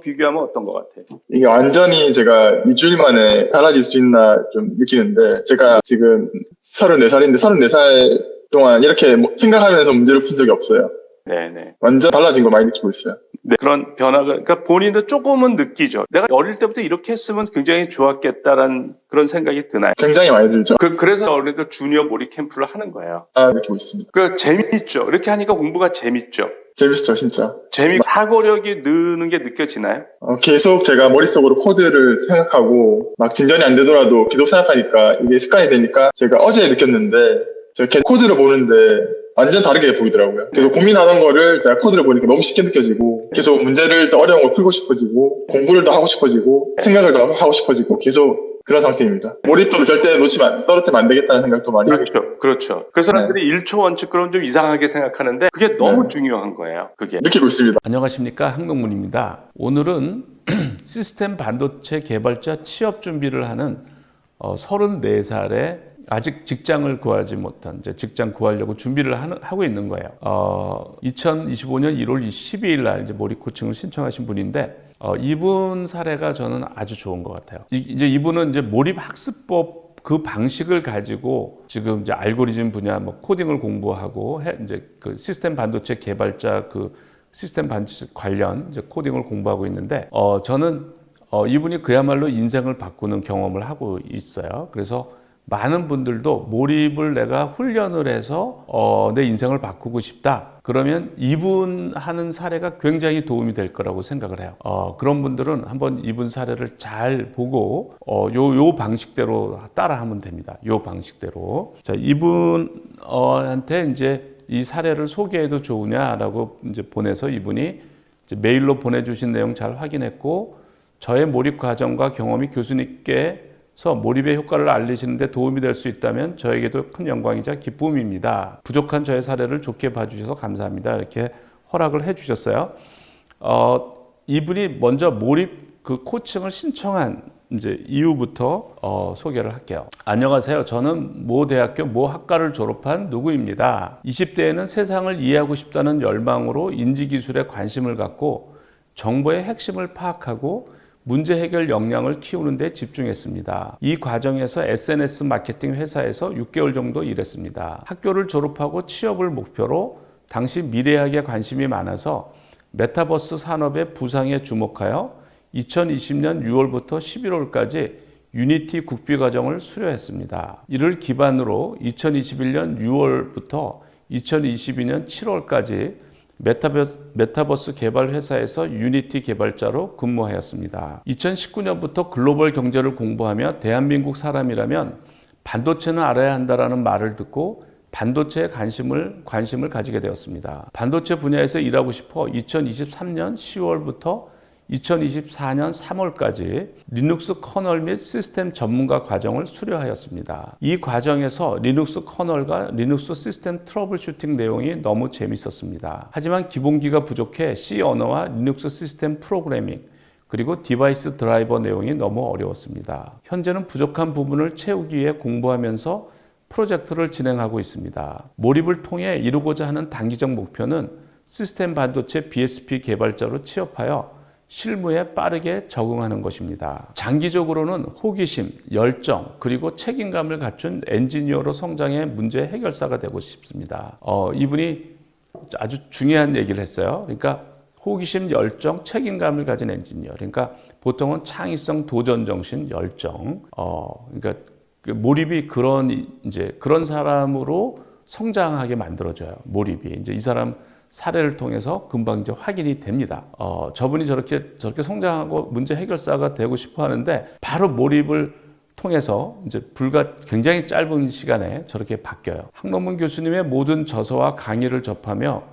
비교하면 어떤 것 같아요? 이게 완전히 제가 2주일 만에 달라질 수 있나 좀 느끼는데, 제가 지금 34살인데 34살 동안 이렇게 생각하면서 문제를 푼 적이 없어요. 네네. 완전 달라진 거 많이 느끼고 있어요. 네, 그런 변화가, 그러니까 본인도 조금은 느끼죠. 내가 어릴 때부터 이렇게 했으면 굉장히 좋았겠다라는 그런 생각이 드나요? 굉장히 많이 들죠. 그래서 어린이들 주니어 몰입 캠프를 하는 거예요. 느끼고 있습니다. 재밌죠. 이렇게 하니까 공부가 재밌죠. 재밌죠, 진짜. 사고력이 느는 게 느껴지나요? 계속 제가 머릿속으로 코드를 생각하고 막 진전이 안 되더라도 계속 생각하니까 이게 습관이 되니까, 제가 어제 느꼈는데 제가 코드를 보는데 완전 다르게 보이더라고요. 계속 고민하던 거를 제가 코드를 보니까 너무 쉽게 느껴지고, 계속 문제를 더 어려운 걸 풀고 싶어지고, 공부를 더 하고 싶어지고, 생각을 더 하고 싶어지고, 계속 그런 상태입니다. 몰입도를 절대 떨어뜨리면 안 되겠다는 생각도 많이 하게 돼요. 그렇죠. 그래서 사람들이 1초 원칙 그럼 좀 이상하게 생각하는데 그게 너무 중요한 거예요. 그게. 느끼고 있습니다. 안녕하십니까, 항동문입니다. 오늘은 시스템 반도체 개발자 취업 준비를 하는 34살의 아직 직장을 구하지 못한, 이제 직장 구하려고 준비를 하고 있는 거예요. 2025년 1월 12일 날 이제 몰입 코칭을 신청하신 분인데, 이분 사례가 저는 아주 좋은 것 같아요. 이제 이분은 이제 몰입 학습법 그 방식을 가지고 지금 이제 알고리즘 분야 코딩을 공부하고 이제 그 시스템 반도체 개발자 그 시스템 반도체 관련 이제 코딩을 공부하고 있는데, 저는 이분이 그야말로 인생을 바꾸는 경험을 하고 있어요. 그래서 많은 분들도 몰입을 내가 훈련을 해서 내 인생을 바꾸고 싶다. 그러면 이분 하는 사례가 굉장히 도움이 될 거라고 생각을 해요. 그런 분들은 한번 이분 사례를 잘 보고 요 방식대로 따라하면 됩니다. 요 방식대로. 자, 이분한테 이제 이 사례를 소개해도 좋으냐라고 이제 보내서 이분이 이제 메일로 보내주신 내용 잘 확인했고, 저의 몰입 과정과 경험이 교수님께서 몰입의 효과를 알리시는데 도움이 될 수 있다면 저에게도 큰 영광이자 기쁨입니다. 부족한 저의 사례를 좋게 봐주셔서 감사합니다. 이렇게 허락을 해주셨어요. 이분이 먼저 몰입 그 코칭을 신청한 이제 이유부터 소개를 할게요. 안녕하세요. 저는 모 대학교 모 학과를 졸업한 누구입니다. 20대에는 세상을 이해하고 싶다는 열망으로 인지기술에 관심을 갖고 정보의 핵심을 파악하고 문제 해결 역량을 키우는 데 집중했습니다. 이 과정에서 SNS 마케팅 회사에서 6개월 정도 일했습니다. 학교를 졸업하고 취업을 목표로 당시 미래학에 관심이 많아서 메타버스 산업의 부상에 주목하여 2020년 6월부터 11월까지 유니티 국비 과정을 수료했습니다. 이를 기반으로 2021년 6월부터 2022년 7월까지 메타버스 개발 회사에서 유니티 개발자로 근무하였습니다. 2019년부터 글로벌 경제를 공부하며 대한민국 사람이라면 반도체는 알아야 한다라는 말을 듣고 반도체에 관심을 가지게 되었습니다. 반도체 분야에서 일하고 싶어 2023년 10월부터 2024년 3월까지 리눅스 커널 및 시스템 전문가 과정을 수료하였습니다. 이 과정에서 리눅스 커널과 리눅스 시스템 트러블 슈팅 내용이 너무 재밌었습니다. 하지만 기본기가 부족해 C 언어와 리눅스 시스템 프로그래밍 그리고 디바이스 드라이버 내용이 너무 어려웠습니다. 현재는 부족한 부분을 채우기 위해 공부하면서 프로젝트를 진행하고 있습니다. 몰입을 통해 이루고자 하는 단기적 목표는 시스템 반도체 BSP 개발자로 취업하여 실무에 빠르게 적응하는 것입니다. 장기적으로는 호기심, 열정, 그리고 책임감을 갖춘 엔지니어로 성장해 문제 해결사가 되고 싶습니다. 이분이 아주 중요한 얘기를 했어요. 그러니까 호기심, 열정, 책임감을 가진 엔지니어. 그러니까 보통은 창의성, 도전 정신, 열정. 그러니까 몰입이 그런 사람으로 성장하게 만들어져요. 몰입이 이제 이 사람 사례를 통해서 금방 이제 확인이 됩니다. 저분이 저렇게 성장하고 문제 해결사가 되고 싶어 하는데 바로 몰입을 통해서 이제 굉장히 짧은 시간에 저렇게 바뀌어요. 항동문 교수님의 모든 저서와 강의를 접하며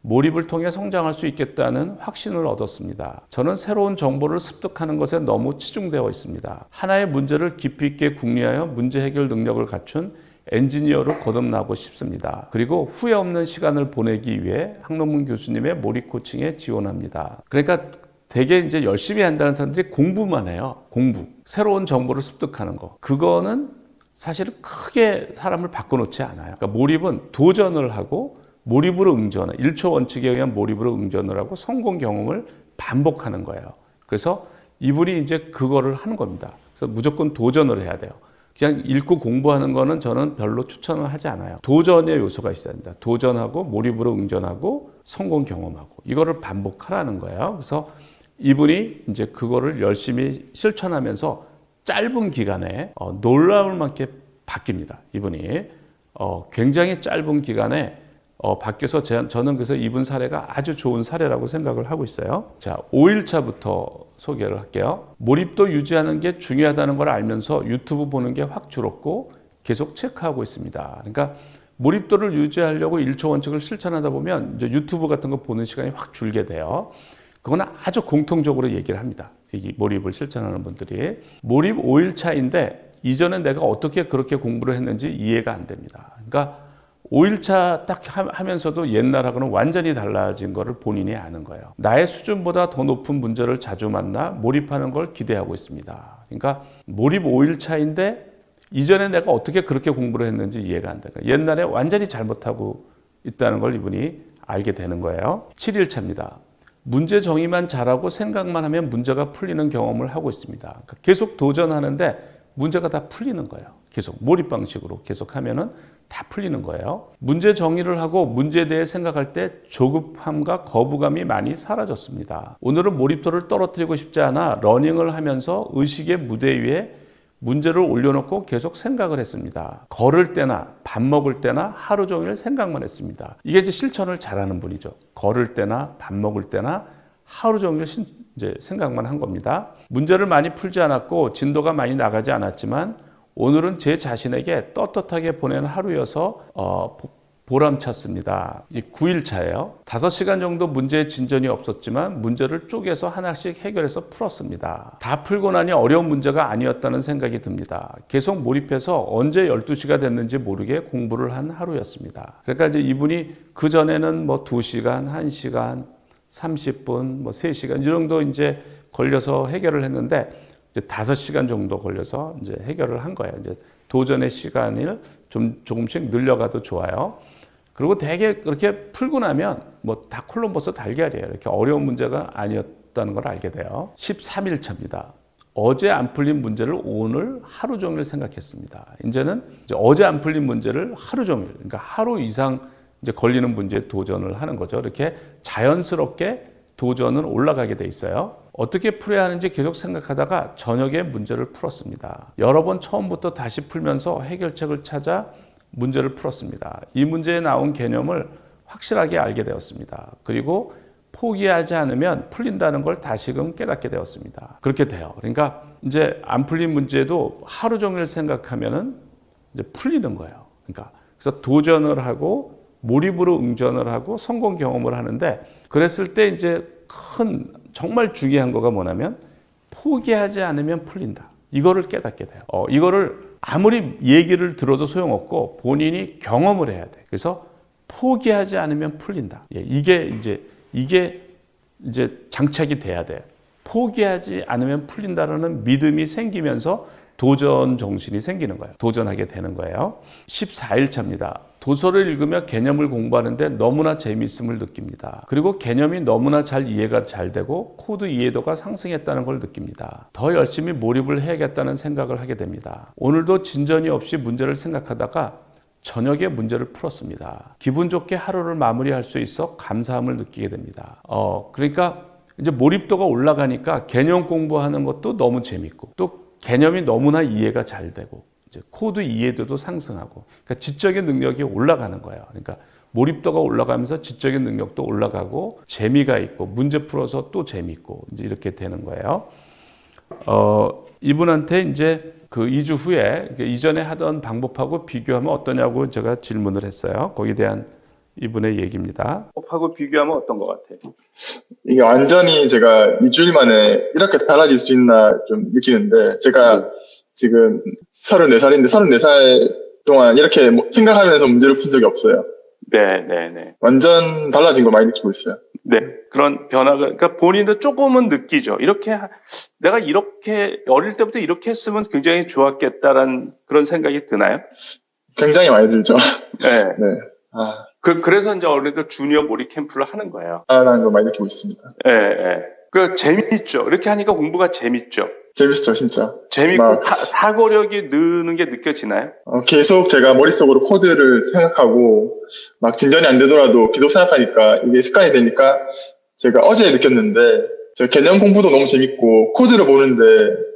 몰입을 통해 성장할 수 있겠다는 확신을 얻었습니다. 저는 새로운 정보를 습득하는 것에 너무 치중되어 있습니다. 하나의 문제를 깊이 있게 궁리하여 문제 해결 능력을 갖춘 엔지니어로 거듭나고 싶습니다. 그리고 후회 없는 시간을 보내기 위해 항동문 교수님의 몰입 코칭에 지원합니다. 그러니까 되게 이제 열심히 한다는 사람들이 공부만 해요. 공부. 새로운 정보를 습득하는 거. 그거는 사실은 크게 사람을 바꿔놓지 않아요. 그러니까 몰입은 도전을 하고 몰입으로 응전을, 1초 원칙에 의한 몰입으로 응전을 하고 성공 경험을 반복하는 거예요. 그래서 이분이 이제 그거를 하는 겁니다. 그래서 무조건 도전을 해야 돼요. 그냥 읽고 공부하는 거는 저는 별로 추천을 하지 않아요. 도전의 요소가 있어야 됩니다. 도전하고 몰입으로 응전하고 성공 경험하고 이거를 반복하라는 거예요. 그래서 이분이 이제 그거를 열심히 실천하면서 짧은 기간에 놀라울 만큼 바뀝니다. 이분이 굉장히 짧은 기간에 바뀌어서 저는 그래서 이분 사례가 아주 좋은 사례라고 생각을 하고 있어요. 자, 5일차부터 소개를 할게요. 몰입도 유지하는 게 중요하다는 걸 알면서 유튜브 보는 게 확 줄었고 계속 체크하고 있습니다. 그러니까 몰입도를 유지하려고 1초 원칙을 실천하다 보면 이제 유튜브 같은 거 보는 시간이 확 줄게 돼요. 그건 아주 공통적으로 얘기를 합니다. 이 몰입을 실천하는 분들이. 몰입 5일차인데 이전에 내가 어떻게 그렇게 공부를 했는지 이해가 안 됩니다. 그러니까 5일차 딱 하면서도 옛날하고는 완전히 달라진 거를 본인이 아는 거예요. 나의 수준보다 더 높은 문제를 자주 만나 몰입하는 걸 기대하고 있습니다. 그러니까 몰입 5일차인데 이전에 내가 어떻게 그렇게 공부를 했는지 이해가 안 돼요. 옛날에 완전히 잘못하고 있다는 걸 이분이 알게 되는 거예요. 7일차입니다. 문제 정의만 잘하고 생각만 하면 문제가 풀리는 경험을 하고 있습니다. 그러니까 계속 도전하는데 문제가 다 풀리는 거예요. 계속 몰입 방식으로 계속 하면은 다 풀리는 거예요. 문제 정의를 하고 문제에 대해 생각할 때 조급함과 거부감이 많이 사라졌습니다. 오늘은 몰입도를 떨어뜨리고 싶지 않아 러닝을 하면서 의식의 무대 위에 문제를 올려놓고 계속 생각을 했습니다. 걸을 때나 밥 먹을 때나 하루 종일 생각만 했습니다. 이게 이제 실천을 잘하는 분이죠. 걸을 때나 밥 먹을 때나 하루 종일 이제 생각만 한 겁니다. 문제를 많이 풀지 않았고 진도가 많이 나가지 않았지만 오늘은 제 자신에게 떳떳하게 보낸 하루여서 보람찼습니다. 이 9일차예요. 5시간 정도 문제의 진전이 없었지만 문제를 쪼개서 하나씩 해결해서 풀었습니다. 다 풀고 나니 어려운 문제가 아니었다는 생각이 듭니다. 계속 몰입해서 언제 12시가 됐는지 모르게 공부를 한 하루였습니다. 그러니까 이제 이분이 그전에는 뭐 2시간, 1시간, 30분, 뭐 3시간 이 정도 이제 걸려서 해결을 했는데 이제 5시간 정도 걸려서 이제 해결을 한 거예요. 이제 도전의 시간을 좀 조금씩 늘려가도 좋아요. 그리고 되게 그렇게 풀고 나면 뭐 다 콜럼버스 달걀이에요. 이렇게 어려운 문제가 아니었다는 걸 알게 돼요. 13일차입니다. 어제 안 풀린 문제를 오늘 하루 종일 생각했습니다. 이제는 이제 어제 안 풀린 문제를 하루 종일, 그러니까 하루 이상 이제 걸리는 문제에 도전을 하는 거죠. 이렇게 자연스럽게 도전은 올라가게 돼 있어요. 어떻게 풀어야 하는지 계속 생각하다가 저녁에 문제를 풀었습니다. 여러 번 처음부터 다시 풀면서 해결책을 찾아 문제를 풀었습니다. 이 문제에 나온 개념을 확실하게 알게 되었습니다. 그리고 포기하지 않으면 풀린다는 걸 다시금 깨닫게 되었습니다. 그렇게 돼요. 그러니까 이제 안 풀린 문제도 하루 종일 생각하면은 이제 풀리는 거예요. 그러니까 그래서 도전을 하고 몰입으로 응전을 하고 성공 경험을 하는데 그랬을 때 이제 정말 중요한 거가 뭐냐면 포기하지 않으면 풀린다. 이거를 깨닫게 돼요. 이거를 아무리 얘기를 들어도 소용없고 본인이 경험을 해야 돼. 그래서 포기하지 않으면 풀린다. 이게 이제 장착이 돼야 돼요. 포기하지 않으면 풀린다라는 믿음이 생기면서 도전 정신이 생기는 거예요. 도전하게 되는 거예요. 14일차입니다. 도서를 읽으며 개념을 공부하는데 너무나 재미있음을 느낍니다. 그리고 개념이 너무나 잘 이해가 잘 되고 코드 이해도가 상승했다는 걸 느낍니다. 더 열심히 몰입을 해야겠다는 생각을 하게 됩니다. 오늘도 진전이 없이 문제를 생각하다가 저녁에 문제를 풀었습니다. 기분 좋게 하루를 마무리할 수 있어 감사함을 느끼게 됩니다. 그러니까 이제 몰입도가 올라가니까 개념 공부하는 것도 너무 재밌고 또 개념이 너무나 이해가 잘 되고 이제 코드 이해도도 상승하고 그러니까 지적인 능력이 올라가는 거예요. 그러니까 몰입도가 올라가면서 지적인 능력도 올라가고 재미가 있고 문제 풀어서 또 재미있고 이제 이렇게 되는 거예요. 이분한테 이제 그 2주 후에 이전에 하던 방법하고 비교하면 어떠냐고 제가 질문을 했어요. 거기에 대한 이분의 얘기입니다. 하고 비교하면 어떤 것 같아요? 이게 완전히 제가 2주일 만에 이렇게 달라질 수 있나 좀 느끼는데 제가 지금 34살인데 34살 동안 이렇게 생각하면서 문제를 푼 적이 없어요. 네. 완전 달라진 거 많이 느끼고 있어요. 네, 그런 변화가, 그러니까 본인도 조금은 느끼죠. 내가 이렇게, 어릴 때부터 이렇게 했으면 굉장히 좋았겠다라는 그런 생각이 드나요? 굉장히 많이 들죠. 네. 네. 그래서 이제 어린이들 주니어 몰입 캠프를 하는 거예요. 라는 걸 많이 느끼고 있습니다. 네. 그 재미있죠. 이렇게 하니까 공부가 재밌죠. 재밌었죠, 진짜. 재밌고 막- 사고력이 느는 게 느껴지나요? 계속 제가 머릿속으로 코드를 생각하고 막 진전이 안 되더라도 계속 생각하니까 이게 습관이 되니까 제가 어제 느꼈는데 제가 개념 공부도 너무 재밌고 코드를 보는데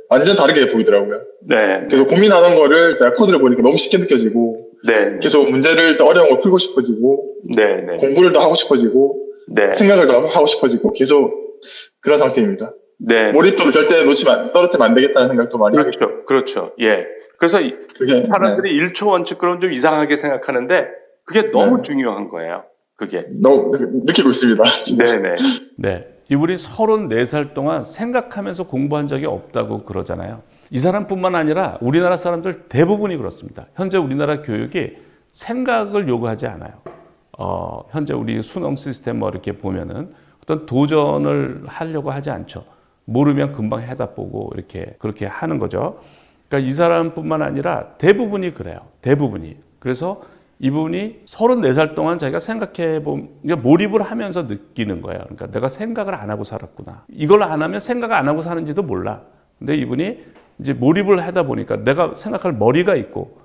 완전 다르게 보이더라고요. 네. 계속 고민하던 거를 제가 코드를 보니까 너무 쉽게 느껴지고 네. 계속 문제를 더 어려운 걸 풀고 싶어지고 네. 네. 공부를 더 하고 싶어지고 네. 생각을 더 하고 싶어지고 계속 그런 상태입니다. 네. 몰입도를 절대 떨어뜨리면 안 되겠다는 생각도 많이 하게 돼요. 그렇죠. 예. 그래서 그게 사람들이 1초 원칙 그럼 좀 이상하게 생각하는데 그게 너무 네. 중요한 거예요. 그게. 너무 느끼고 있습니다. 지금. 네네. 네. 이분이 34살 동안 생각하면서 공부한 적이 없다고 그러잖아요. 이 사람뿐만 아니라 우리나라 사람들 대부분이 그렇습니다. 현재 우리나라 교육이 생각을 요구하지 않아요. 현재 우리 수능 시스템 뭐 이렇게 보면은 어떤 도전을 하려고 하지 않죠. 모르면 금방 해답 보고 이렇게 그렇게 하는 거죠. 그러니까 이 사람뿐만 아니라 대부분이 그래요. 대부분이. 그래서 이분이 34살 동안 자기가 생각해보면 몰입을 하면서 느끼는 거예요. 그러니까 내가 생각을 안 하고 살았구나. 이걸 안 하면 생각 안 하고 사는지도 몰라. 근데 이분이 이제 몰입을 하다 보니까 내가 생각할 머리가 있고,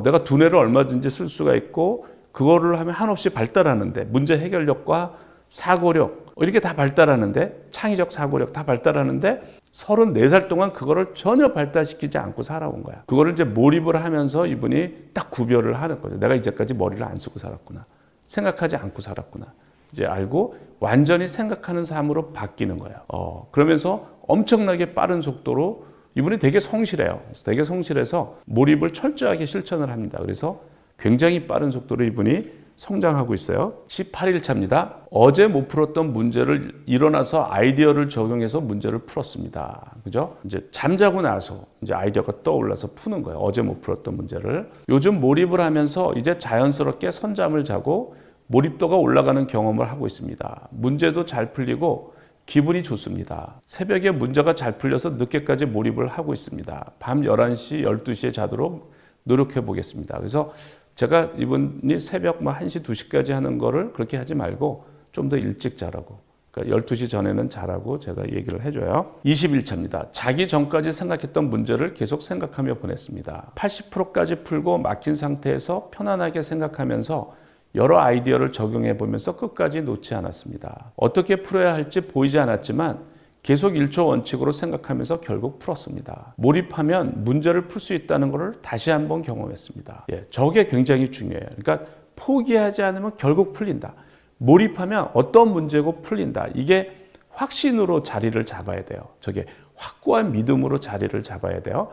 내가 두뇌를 얼마든지 쓸 수가 있고, 그거를 하면 한없이 발달하는데, 문제 해결력과 사고력, 이렇게 다 발달하는데, 창의적 사고력 다 발달하는데, 34살 동안 그거를 전혀 발달시키지 않고 살아온 거야. 그거를 이제 몰입을 하면서 이분이 딱 구별을 하는 거죠. 내가 이제까지 머리를 안 쓰고 살았구나. 생각하지 않고 살았구나. 이제 알고 완전히 생각하는 삶으로 바뀌는 거예요. 그러면서 엄청나게 빠른 속도로 이분이 되게 성실해요. 되게 성실해서 몰입을 철저하게 실천을 합니다. 그래서 굉장히 빠른 속도로 이분이 성장하고 있어요. 18일 차입니다. 어제 못 풀었던 문제를 일어나서 아이디어를 적용해서 문제를 풀었습니다. 그죠? 이제 잠자고 나서 이제 아이디어가 떠올라서 푸는 거예요. 어제 못 풀었던 문제를. 요즘 몰입을 하면서 이제 자연스럽게 선잠을 자고 몰입도가 올라가는 경험을 하고 있습니다. 문제도 잘 풀리고 기분이 좋습니다. 새벽에 문제가 잘 풀려서 늦게까지 몰입을 하고 있습니다. 밤 11시, 12시에 자도록 노력해 보겠습니다. 그래서 제가 이분이 새벽 1시, 2시까지 하는 거를 그렇게 하지 말고 좀 더 일찍 자라고. 그러니까 12시 전에는 자라고 제가 얘기를 해줘요. 21차입니다. 자기 전까지 생각했던 문제를 계속 생각하며 보냈습니다. 80%까지 풀고 막힌 상태에서 편안하게 생각하면서 여러 아이디어를 적용해 보면서 끝까지 놓지 않았습니다. 어떻게 풀어야 할지 보이지 않았지만 계속 1초 원칙으로 생각하면서 결국 풀었습니다. 몰입하면 문제를 풀 수 있다는 것을 다시 한번 경험했습니다. 저게 굉장히 중요해요. 그러니까 포기하지 않으면 결국 풀린다. 몰입하면 어떤 문제고 풀린다. 이게 확신으로 자리를 잡아야 돼요. 저게 확고한 믿음으로 자리를 잡아야 돼요.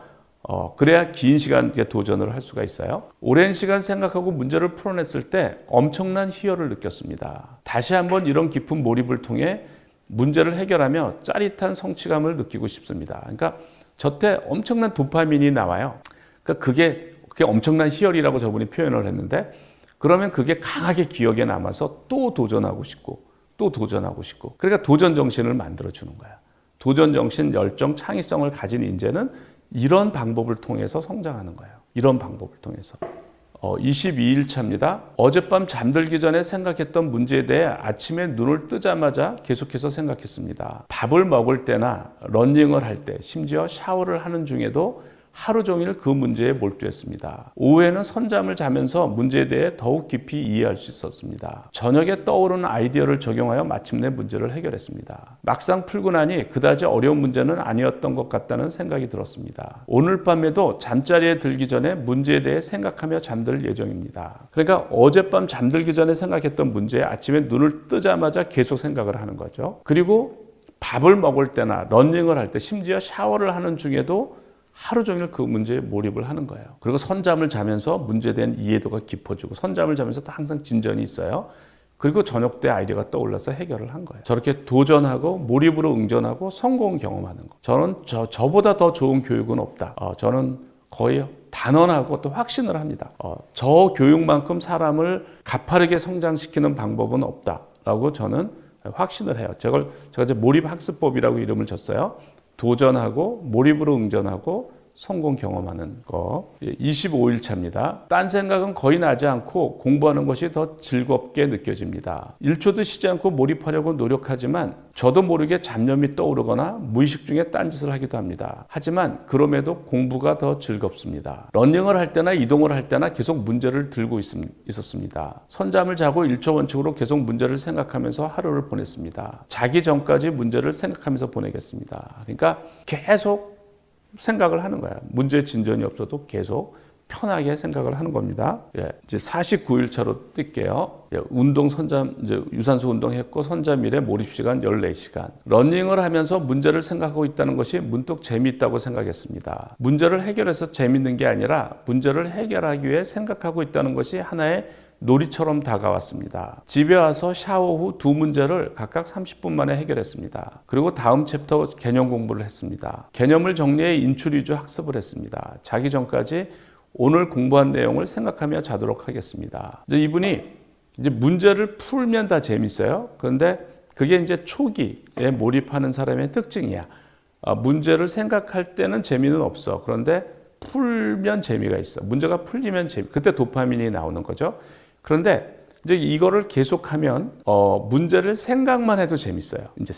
그래야 긴 시간 도전을 할 수가 있어요. 오랜 시간 생각하고 문제를 풀어냈을 때 엄청난 희열을 느꼈습니다. 다시 한번 이런 깊은 몰입을 통해 문제를 해결하며 짜릿한 성취감을 느끼고 싶습니다. 그러니까 저때 엄청난 도파민이 나와요. 그러니까 그게 엄청난 희열이라고 저분이 표현을 했는데 그러면 그게 강하게 기억에 남아서 또 도전하고 싶고 또 도전하고 싶고 그러니까 도전 정신을 만들어주는 거야. 도전 정신, 열정, 창의성을 가진 인재는 이런 방법을 통해서 성장하는 거예요. 이런 방법을 통해서. 22일 차입니다. 어젯밤 잠들기 전에 생각했던 문제에 대해 아침에 눈을 뜨자마자 계속해서 생각했습니다. 밥을 먹을 때나 러닝을 할 때, 심지어 샤워를 하는 중에도 하루 종일 그 문제에 몰두했습니다. 오후에는 선잠을 자면서 문제에 대해 더욱 깊이 이해할 수 있었습니다. 저녁에 떠오르는 아이디어를 적용하여 마침내 문제를 해결했습니다. 막상 풀고 나니 그다지 어려운 문제는 아니었던 것 같다는 생각이 들었습니다. 오늘 밤에도 잠자리에 들기 전에 문제에 대해 생각하며 잠들 예정입니다. 그러니까 어젯밤 잠들기 전에 생각했던 문제에 아침에 눈을 뜨자마자 계속 생각을 하는 거죠. 그리고 밥을 먹을 때나 러닝을 할 때, 심지어 샤워를 하는 중에도 하루 종일 그 문제에 몰입을 하는 거예요. 그리고 선잠을 자면서 문제에 대한 이해도가 깊어지고 선잠을 자면서 항상 진전이 있어요. 그리고 저녁 때 아이디어가 떠올라서 해결을 한 거예요. 저렇게 도전하고 몰입으로 응전하고 성공 경험하는 거. 저는 저보다 더 좋은 교육은 없다. 저는 거의 단언하고 또 확신을 합니다. 저 교육만큼 사람을 가파르게 성장시키는 방법은 없다라고 저는 확신을 해요. 제가 이제 몰입학습법이라고 이름을 줬어요. 도전하고 몰입으로 응전하고 성공 경험하는 거. 25일 차입니다. 딴 생각은 거의 나지 않고 공부하는 것이 더 즐겁게 느껴집니다. 1초도 쉬지 않고 몰입하려고 노력하지만 저도 모르게 잡념이 떠오르거나 무의식 중에 딴짓을 하기도 합니다. 하지만 그럼에도 공부가 더 즐겁습니다. 러닝을 할 때나 이동을 할 때나 계속 문제를 들고 있었습니다. 선잠을 자고 1초 원칙으로 계속 문제를 생각하면서 하루를 보냈습니다. 자기 전까지 문제를 생각하면서 보내겠습니다. 그러니까 계속 생각을 하는 거예요. 문제 진전이 없어도 계속 편하게 생각을 하는 겁니다. 이제 49일 차로 뛸게요. 운동 선잠, 이제 유산소 운동했고 선잠일에 몰입 시간 14시간. 러닝을 하면서 문제를 생각하고 있다는 것이 문득 재미있다고 생각했습니다. 문제를 해결해서 재밌는 게 아니라 문제를 해결하기 위해 생각하고 있다는 것이 하나의 놀이처럼 다가왔습니다. 집에 와서 샤워 후 두 문제를 각각 30분 만에 해결했습니다. 그리고 다음 챕터 개념 공부를 했습니다. 개념을 정리해 인출 위주 학습을 했습니다. 자기 전까지 오늘 공부한 내용을 생각하며 자도록 하겠습니다. 이제 이분이 이제 문제를 풀면 다 재밌어요. 그런데 그게 이제 초기에 몰입하는 사람의 특징이야. 문제를 생각할 때는 재미는 없어. 그런데 풀면 재미가 있어. 문제가 풀리면 그때 도파민이 나오는 거죠. 그런데 이제 이거를 계속하면 문제를 생각만 해도 재밌어요. 이제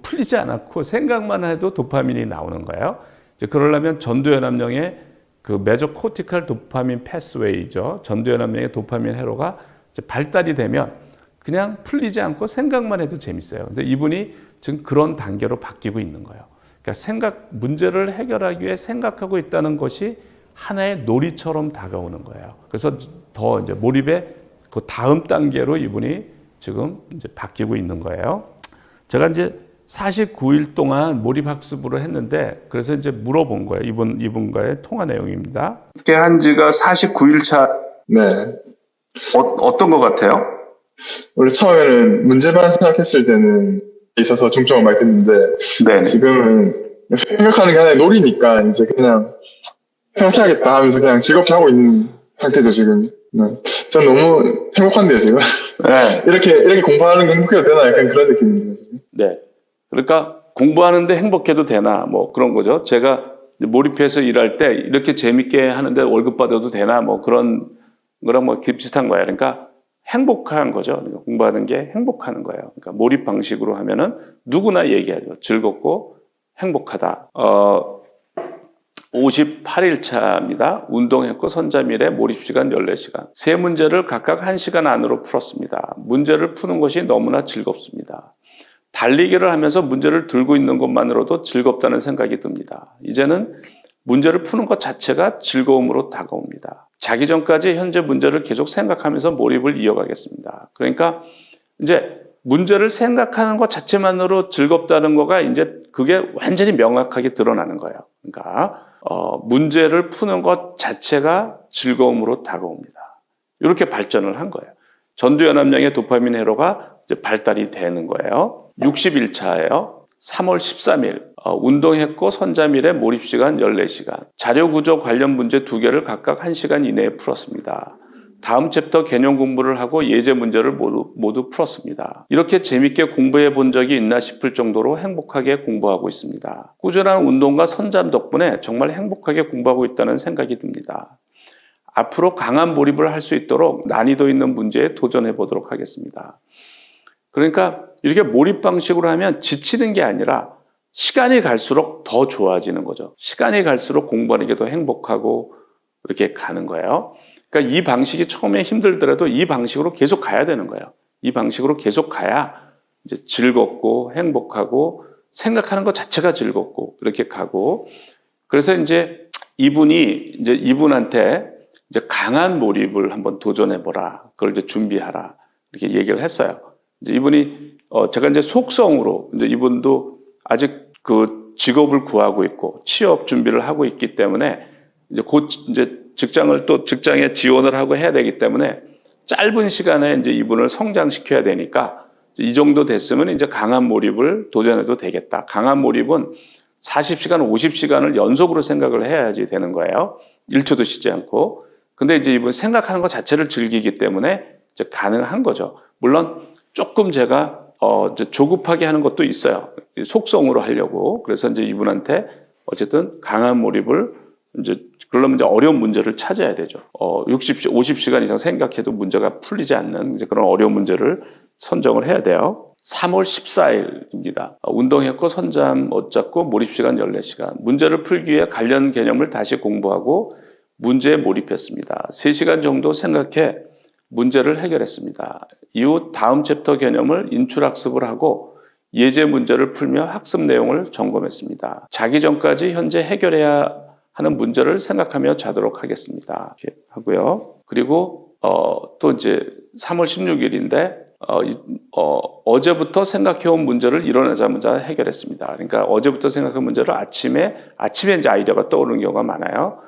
풀리지 않았고 생각만 해도 도파민이 나오는 거예요. 이제 그러려면 전두연합령의 그 메조 코티칼 도파민 패스웨이죠. 전두연합령의 도파민 회로가 이제 발달이 되면 그냥 풀리지 않고 생각만 해도 재밌어요. 근데 이분이 지금 그런 단계로 바뀌고 있는 거예요. 그러니까 문제를 해결하기 위해 생각하고 있다는 것이 하나의 놀이처럼 다가오는 거예요. 그래서 더 이제 몰입의 그 다음 단계로 이분이 지금 이제 바뀌고 있는 거예요. 제가 이제 49일 동안 몰입 학습으로 했는데 그래서 이제 물어본 거예요. 이분과의 통화 내용입니다. 이렇게 한 지가 49일 차. 네. 어떤 것 같아요? 원래 처음에는 문제만 생각했을 때는 있어서 중점을 많이 듣는데 네. 지금은 생각하는 게 하나의 놀이니까 이제 그냥 생각해야겠다 하면서 그냥 즐겁게 하고 있는 상태죠, 지금. 네. 전 너무 행복한데요, 지금. 네. 이렇게 공부하는 게 행복해도 되나 약간 그런 느낌입니다, 지금. 네. 그러니까 공부하는데 행복해도 되나 뭐 그런 거죠. 제가 몰입해서 일할 때 이렇게 재밌게 하는데 월급 받아도 되나 뭐 그런 거랑 뭐 비슷한 거예요. 그러니까 행복한 거죠. 공부하는 게 행복하는 거예요. 그러니까 몰입 방식으로 하면은 누구나 얘기하죠. 즐겁고 행복하다. 58일 차입니다. 운동했고 선잠일에 몰입시간 14시간. 세 문제를 각각 1시간 안으로 풀었습니다. 문제를 푸는 것이 너무나 즐겁습니다. 달리기를 하면서 문제를 들고 있는 것만으로도 즐겁다는 생각이 듭니다. 이제는 문제를 푸는 것 자체가 즐거움으로 다가옵니다. 자기 전까지 현재 문제를 계속 생각하면서 몰입을 이어가겠습니다. 그러니까 이제 문제를 생각하는 것 자체만으로 즐겁다는 거가 이제 그게 완전히 명확하게 드러나는 거예요. 그러니까 문제를 푸는 것 자체가 즐거움으로 다가옵니다. 이렇게 발전을 한 거예요. 전두연합령의 도파민 회로가 이제 발달이 되는 거예요. 60일차예요. 3월 13일 운동했고 선잠일에 몰입시간 14시간. 자료구조 관련 문제 2개를 각각 1시간 이내에 풀었습니다. 다음 챕터 개념 공부를 하고 예제 문제를 모두 풀었습니다. 이렇게 재밌게 공부해 본 적이 있나 싶을 정도로 행복하게 공부하고 있습니다. 꾸준한 운동과 선잠 덕분에 정말 행복하게 공부하고 있다는 생각이 듭니다. 앞으로 강한 몰입을 할 수 있도록 난이도 있는 문제에 도전해 보도록 하겠습니다. 그러니까 이렇게 몰입 방식으로 하면 지치는 게 아니라 시간이 갈수록 더 좋아지는 거죠. 시간이 갈수록 공부하는 게 더 행복하고 이렇게 가는 거예요. 그러니까 이 방식이 처음에 힘들더라도 이 방식으로 계속 가야 되는 거예요. 이 방식으로 계속 가야 이제 즐겁고 행복하고 생각하는 것 자체가 즐겁고 이렇게 가고, 그래서 이제 이분한테 이제 강한 몰입을 한번 도전해보라. 그걸 이제 준비하라. 이렇게 얘기를 했어요. 이제 이분이, 제가 이제 속성으로, 이제 이분도 아직 그 직업을 구하고 있고 취업 준비를 하고 있기 때문에 이제 곧 이제 직장에 지원을 하고 해야 되기 때문에 짧은 시간에 이제 이분을 성장시켜야 되니까 이 정도 됐으면 이제 강한 몰입을 도전해도 되겠다. 강한 몰입은 40시간, 50시간을 연속으로 생각을 해야지 되는 거예요. 1초도 쉬지 않고. 근데 이제 이분 생각하는 것 자체를 즐기기 때문에 이제 가능한 거죠. 물론 조금 제가 이제 조급하게 하는 것도 있어요. 속성으로 하려고. 그래서 이제 이분한테 어쨌든 강한 몰입을 이제 그러려면 이제 어려운 문제를 찾아야 되죠. 50시간 이상 생각해도 문제가 풀리지 않는 이제 그런 어려운 문제를 선정을 해야 돼요. 3월 14일입니다. 운동했고 선잠 못 잤고 몰입시간 14시간. 문제를 풀기 위해 관련 개념을 다시 공부하고 문제에 몰입했습니다. 3시간 정도 생각해 문제를 해결했습니다. 이후 다음 챕터 개념을 인출학습을 하고 예제 문제를 풀며 학습 내용을 점검했습니다. 자기 전까지 현재 해결해야 하는 문제를 생각하며 자도록 하겠습니다. 이렇게 하고요. 그리고 또 이제 3월 16일인데 어제부터 생각해온 문제를 일어나자마자 해결했습니다. 그러니까 어제부터 생각한 문제를 아침에 이제 아이디어가 떠오르는 경우가 많아요.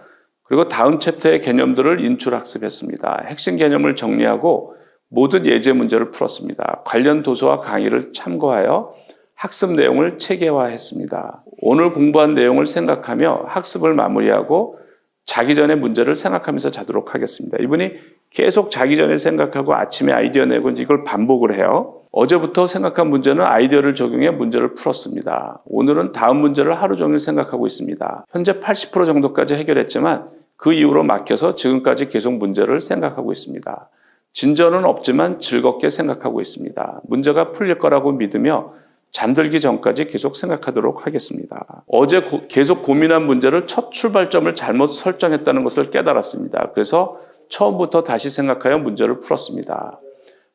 그리고 다음 챕터의 개념들을 인출학습했습니다. 핵심 개념을 정리하고 모든 예제 문제를 풀었습니다. 관련 도서와 강의를 참고하여 학습 내용을 체계화했습니다. 오늘 공부한 내용을 생각하며 학습을 마무리하고 자기 전에 문제를 생각하면서 자도록 하겠습니다. 이분이 계속 자기 전에 생각하고 아침에 아이디어 내고 이걸 반복을 해요. 어제부터 생각한 문제는 아이디어를 적용해 문제를 풀었습니다. 오늘은 다음 문제를 하루 종일 생각하고 있습니다. 현재 80% 정도까지 해결했지만 그 이후로 막혀서 지금까지 계속 문제를 생각하고 있습니다. 진전은 없지만 즐겁게 생각하고 있습니다. 문제가 풀릴 거라고 믿으며 잠들기 전까지 계속 생각하도록 하겠습니다. 어제 계속 고민한 문제를 첫 출발점을 잘못 설정했다는 것을 깨달았습니다. 그래서 처음부터 다시 생각하여 문제를 풀었습니다.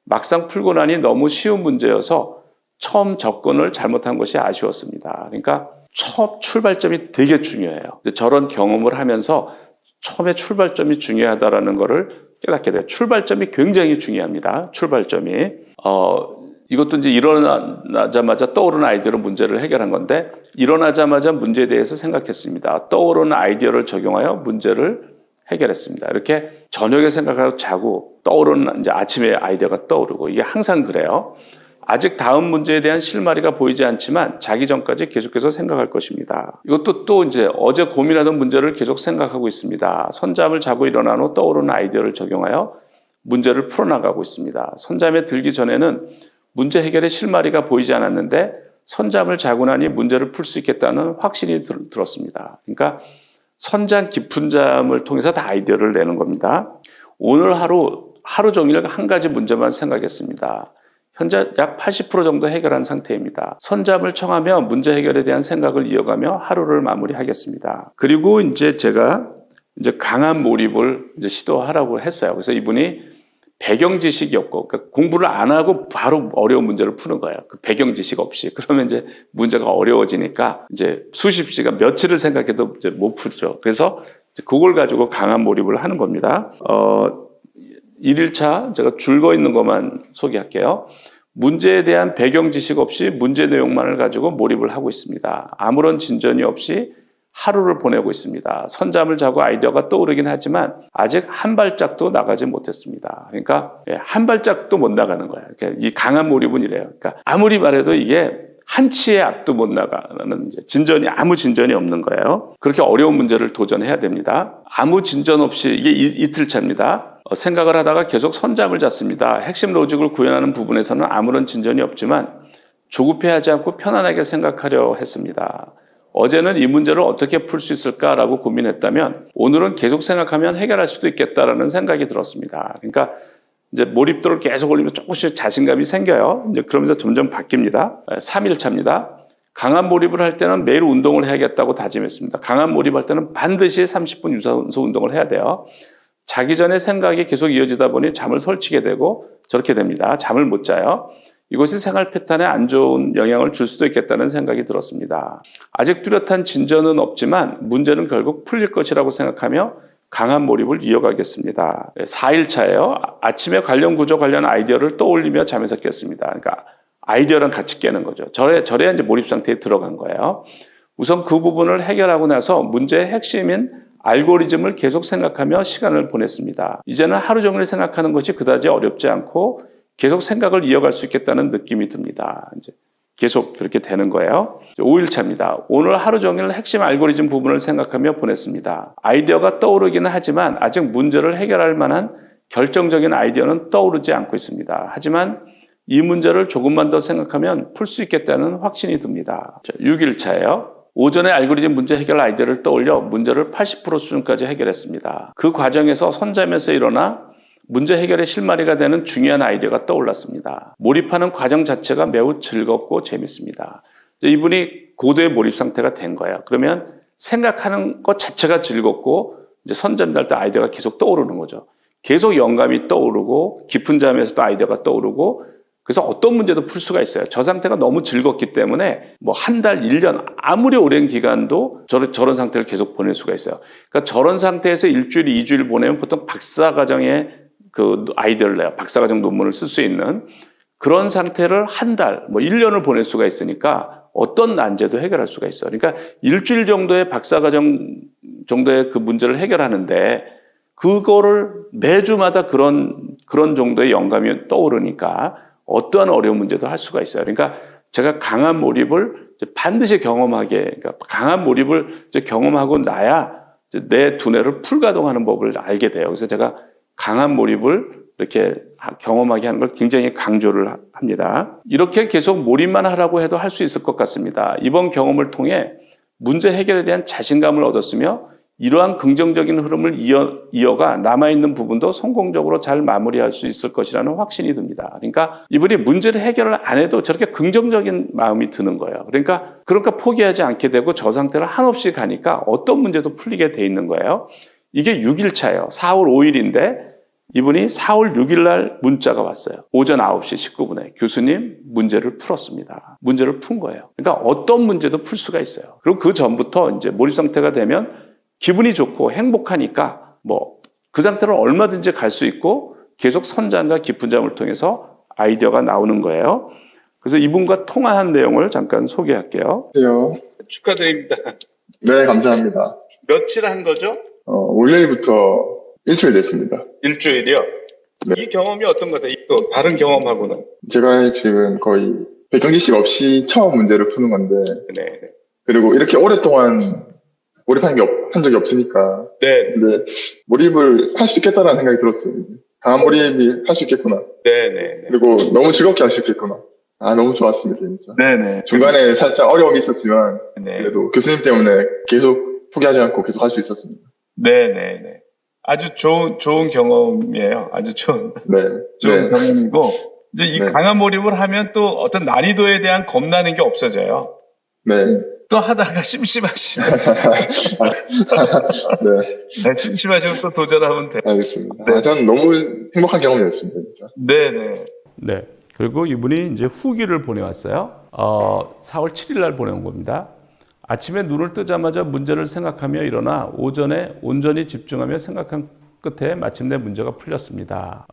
막상 풀고 나니 너무 쉬운 문제여서 처음 접근을 잘못한 것이 아쉬웠습니다. 그러니까 첫 출발점이 되게 중요해요. 저런 경험을 하면서 처음에 출발점이 중요하다는 것을 깨닫게 돼요. 출발점이 굉장히 중요합니다. 출발점이. 이것도 이제 일어나자마자 떠오르는 아이디어로 문제를 해결한 건데, 일어나자마자 문제에 대해서 생각했습니다. 떠오르는 아이디어를 적용하여 문제를 해결했습니다. 이렇게 저녁에 생각하고 자고 떠오르는 이제 아침에 아이디어가 떠오르고, 이게 항상 그래요. 아직 다음 문제에 대한 실마리가 보이지 않지만 자기 전까지 계속해서 생각할 것입니다. 이것도 또 이제 어제 고민하던 문제를 계속 생각하고 있습니다. 선잠을 자고 일어난 후 떠오르는 아이디어를 적용하여 문제를 풀어나가고 있습니다. 선잠에 들기 전에는 문제 해결의 실마리가 보이지 않았는데 선잠을 자고 나니 문제를 풀 수 있겠다는 확신이 들었습니다. 그러니까 선잠 깊은 잠을 통해서 다 아이디어를 내는 겁니다. 오늘 하루 종일 한 가지 문제만 생각했습니다. 현재 약 80% 정도 해결한 상태입니다. 선잠을 청하며 문제 해결에 대한 생각을 이어가며 하루를 마무리하겠습니다. 그리고 이제 제가 강한 몰입을 시도하라고 했어요. 그래서 이분이 배경 지식이 없고, 그러니까 공부를 안 하고 바로 어려운 문제를 푸는 거예요. 그 배경 지식 없이. 그러면 이제 문제가 어려워지니까 이제 수십 시간, 며칠을 생각해도 이제 못 풀죠. 그래서 그걸 가지고 강한 몰입을 하는 겁니다. 1일차 제가 줄거 있는 것만 소개할게요. 문제에 대한 배경 지식 없이 문제 내용만을 가지고 몰입을 하고 있습니다. 아무런 진전이 없이 하루를 보내고 있습니다. 선잠을 자고 아이디어가 떠오르긴 하지만 아직 한 발짝도 나가지 못했습니다. 그러니까 한 발짝도 못 나가는 거예요. 그러니까 이 강한 몰입은 이래요. 그러니까 아무리 말해도 이게 한 치의 앞도 못 나가는 아무 진전이 없는 거예요. 그렇게 어려운 문제를 도전해야 됩니다. 아무 진전 없이 이게 이틀차입니다. 생각을 하다가 계속 선잠을 잤습니다. 핵심 로직을 구현하는 부분에서는 아무런 진전이 없지만 조급해하지 않고 편안하게 생각하려 했습니다. 어제는 이 문제를 어떻게 풀 수 있을까라고 고민했다면 오늘은 계속 생각하면 해결할 수도 있겠다라는 생각이 들었습니다. 그러니까 이제 몰입도를 계속 올리면 조금씩 자신감이 생겨요. 이제 그러면서 점점 바뀝니다. 3일차입니다. 강한 몰입을 할 때는 매일 운동을 해야겠다고 다짐했습니다. 강한 몰입할 때는 반드시 30분 유산소 운동을 해야 돼요. 자기 전에 생각이 계속 이어지다 보니 잠을 설치게 되고 저렇게 됩니다. 잠을 못 자요. 이것이 생활 패턴에 안 좋은 영향을 줄 수도 있겠다는 생각이 들었습니다. 아직 뚜렷한 진전은 없지만 문제는 결국 풀릴 것이라고 생각하며 강한 몰입을 이어가겠습니다. 4일차예요. 아침에 관련 구조 관련 아이디어를 떠올리며 잠에서 깼습니다. 그러니까 아이디어랑 같이 깨는 거죠. 저래야 이제 몰입 상태에 들어간 거예요. 우선 그 부분을 해결하고 나서 문제의 핵심인 알고리즘을 계속 생각하며 시간을 보냈습니다. 이제는 하루 종일 생각하는 것이 그다지 어렵지 않고 계속 생각을 이어갈 수 있겠다는 느낌이 듭니다. 이제 계속 그렇게 되는 거예요. 5일차입니다. 오늘 하루 종일 핵심 알고리즘 부분을 생각하며 보냈습니다. 아이디어가 떠오르기는 하지만 아직 문제를 해결할 만한 결정적인 아이디어는 떠오르지 않고 있습니다. 하지만 이 문제를 조금만 더 생각하면 풀 수 있겠다는 확신이 듭니다. 6일차예요. 오전에 알고리즘 문제 해결 아이디어를 떠올려 문제를 80% 수준까지 해결했습니다. 그 과정에서 손잡이에서 일어나 문제 해결의 실마리가 되는 중요한 아이디어가 떠올랐습니다. 몰입하는 과정 자체가 매우 즐겁고 재밌습니다. 이분이 고도의 몰입 상태가 된 거예요. 그러면 생각하는 것 자체가 즐겁고 이제 선점될 때 아이디어가 계속 떠오르는 거죠. 계속 영감이 떠오르고 깊은 잠에서도 아이디어가 떠오르고 그래서 어떤 문제도 풀 수가 있어요. 저 상태가 너무 즐겁기 때문에 뭐 한 달, 1년 아무리 오랜 기간도 저런 상태를 계속 보낼 수가 있어요. 그러니까 저런 상태에서 일주일, 2주일 보내면 보통 박사과정에 그 아이디어를 내요. 박사과정 논문을 쓸 수 있는 그런 상태를 한 달, 뭐 1년을 보낼 수가 있으니까 어떤 난제도 해결할 수가 있어요. 그러니까 일주일 정도의 박사과정 정도의 그 문제를 해결하는데 그거를 매주마다 그런 정도의 영감이 떠오르니까 어떠한 어려운 문제도 할 수가 있어요. 그러니까 제가 강한 몰입을 반드시 그러니까 강한 몰입을 경험하고 나야 내 두뇌를 풀가동하는 법을 알게 돼요. 그래서 제가 강한 몰입을 이렇게 경험하게 하는 걸 굉장히 강조를 합니다. 이렇게 계속 몰입만 하라고 해도 할 수 있을 것 같습니다. 이번 경험을 통해 문제 해결에 대한 자신감을 얻었으며 이러한 긍정적인 흐름을 이어가 남아있는 부분도 성공적으로 잘 마무리할 수 있을 것이라는 확신이 듭니다. 그러니까 이분이 문제를 해결을 안 해도 저렇게 긍정적인 마음이 드는 거예요. 그러니까 포기하지 않게 되고 저 상태를 한없이 가니까 어떤 문제도 풀리게 돼 있는 거예요. 이게 6일차예요. 4월 5일인데 이분이 4월 6일 날 문자가 왔어요. 오전 9시 19분에 교수님 문제를 풀었습니다. 문제를 푼 거예요. 그러니까 어떤 문제도 풀 수가 있어요. 그리고 그 전부터 이제 몰입 상태가 되면 기분이 좋고 행복하니까 뭐 그 상태로 얼마든지 갈 수 있고 계속 선잠과 깊은 잠을 통해서 아이디어가 나오는 거예요. 그래서 이분과 통화한 내용을 잠깐 소개할게요. 안녕하세요. 축하드립니다. 네, 감사합니다. 며칠 한 거죠? 월요일부터 일주일 됐습니다. 일주일이요? 네. 이 경험이 어떤 것 같아요? 또 다른 경험하고는? 제가 지금 거의 백경지식 없이 처음 문제를 푸는 건데, 네. 그리고 이렇게 오랫동안 몰입한 한 적이 없으니까, 네. 근데 몰입을 할 수 있겠다라는 생각이 들었어요. 강한 몰입이 할 수 있겠구나. 네. 그리고 너무 즐겁게 할 수 있겠구나. 너무 좋았습니다, 진짜. 네네. 중간에 살짝 어려움이 있었지만, 네. 그래도 교수님 때문에 계속 포기하지 않고 계속 할 수 있었습니다. 네네네. 아주 좋은 경험이에요. 아주 좋은 네. 경험이고, 이제 이 네. 강한 몰입을 하면 또 어떤 난이도에 대한 겁나는 게 없어져요. 네. 또 하다가 심심하시면, 네. 심심하시면 또 도전하면 돼요. 알겠습니다. 네. 저는 너무 행복한 경험이었습니다, 진짜. 네네. 네. 그리고 이분이 이제 후기를 보내왔어요. 4월 7일 날 보내온 겁니다. 아침에 눈을 뜨자마자 문제를 생각하며 일어나 오전에 온전히 집중하며 생각한 끝에 마침내 문제가 풀렸습니다.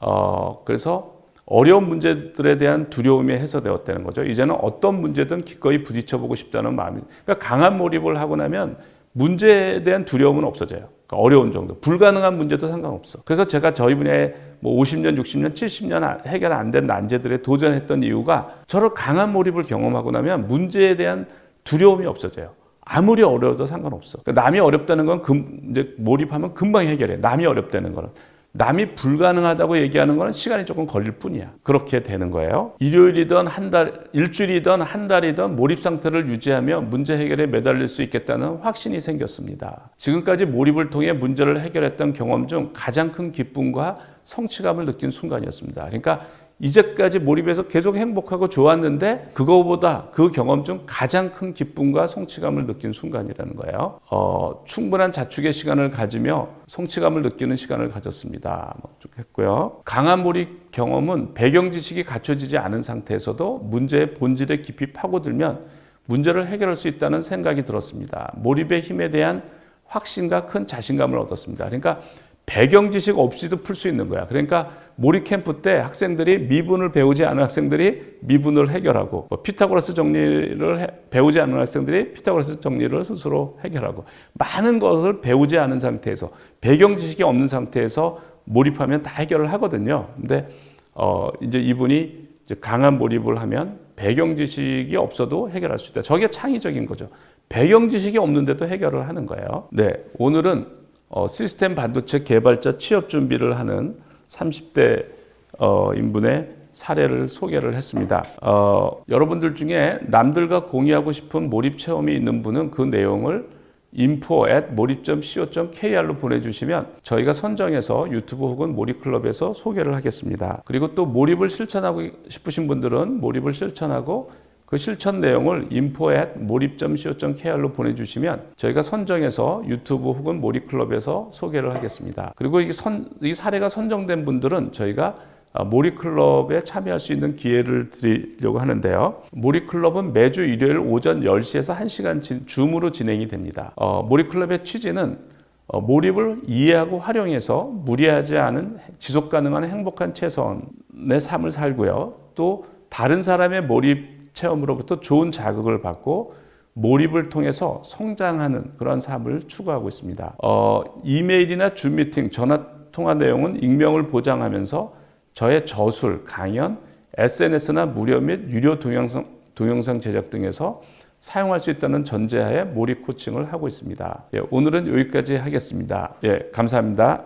그래서 어려운 문제들에 대한 두려움이 해소되었다는 거죠. 이제는 어떤 문제든 기꺼이 부딪혀보고 싶다는 마음이. 그러니까 강한 몰입을 하고 나면 문제에 대한 두려움은 없어져요. 그러니까 어려운 정도. 불가능한 문제도 상관없어. 그래서 제가 저희 분야에 뭐 50년, 60년, 70년 해결 안 된 난제들에 도전했던 이유가 저런 강한 몰입을 경험하고 나면 문제에 대한 두려움이 없어져요. 아무리 어려워도 상관없어. 그러니까 남이 어렵다는 건 이제 몰입하면 금방 해결해. 남이 어렵다는 거는. 남이 불가능하다고 얘기하는 거는 시간이 조금 걸릴 뿐이야. 그렇게 되는 거예요. 일요일이든 일주일이든 한 달이든 몰입 상태를 유지하며 문제 해결에 매달릴 수 있겠다는 확신이 생겼습니다. 지금까지 몰입을 통해 문제를 해결했던 경험 중 가장 큰 기쁨과 성취감을 느낀 순간이었습니다. 그러니까 이제까지 몰입해서 계속 행복하고 좋았는데 그거보다 그 경험 중 가장 큰 기쁨과 성취감을 느낀 순간이라는 거예요. 충분한 자축의 시간을 가지며 성취감을 느끼는 시간을 가졌습니다. 쭉 했고요. 강한 몰입 경험은 배경 지식이 갖춰지지 않은 상태에서도 문제의 본질에 깊이 파고들면 문제를 해결할 수 있다는 생각이 들었습니다. 몰입의 힘에 대한 확신과 큰 자신감을 얻었습니다. 그러니까 배경 지식 없이도 풀 수 있는 거야. 그러니까 몰입 캠프 때 학생들이 미분을 배우지 않은 학생들이 미분을 해결하고 피타고라스 정리를 배우지 않은 학생들이 피타고라스 정리를 스스로 해결하고 많은 것을 배우지 않은 상태에서 배경 지식이 없는 상태에서 몰입하면 다 해결을 하거든요. 근데 이제 이분이 이제 강한 몰입을 하면 배경 지식이 없어도 해결할 수 있다. 저게 창의적인 거죠. 배경 지식이 없는데도 해결을 하는 거예요. 네, 오늘은 시스템 반도체 개발자 취업 준비를 하는 30대 인분의 사례를 소개를 했습니다. 여러분들 중에 남들과 공유하고 싶은 몰입 체험이 있는 분은 그 내용을 info@몰입.co.kr로 보내주시면 저희가 선정해서 유튜브 혹은 몰입클럽에서 소개를 하겠습니다. 그리고 또 몰입을 실천하고 싶으신 분들은 몰입을 실천하고 그 실천 내용을 info@몰입.co.kr로 보내주시면 저희가 선정해서 유튜브 혹은 몰입클럽에서 소개를 하겠습니다. 그리고 이 사례가 선정된 분들은 저희가 몰입클럽에 참여할 수 있는 기회를 드리려고 하는데요. 몰입클럽은 매주 일요일 오전 10시에서 1시간 줌으로 진행이 됩니다. 몰입클럽의 취지는 몰입을 이해하고 활용해서 무리하지 않은 지속가능한 행복한 최선의 삶을 살고요. 또 다른 사람의 몰입 체험으로부터 좋은 자극을 받고 몰입을 통해서 성장하는 그런 삶을 추구하고 있습니다. 이메일이나 줌 미팅, 전화 통화 내용은 익명을 보장하면서 저의 저술, 강연, SNS나 무료 및 유료 동영상 제작 등에서 사용할 수 있다는 전제하에 몰입 코칭을 하고 있습니다. 오늘은 여기까지 하겠습니다. 감사합니다.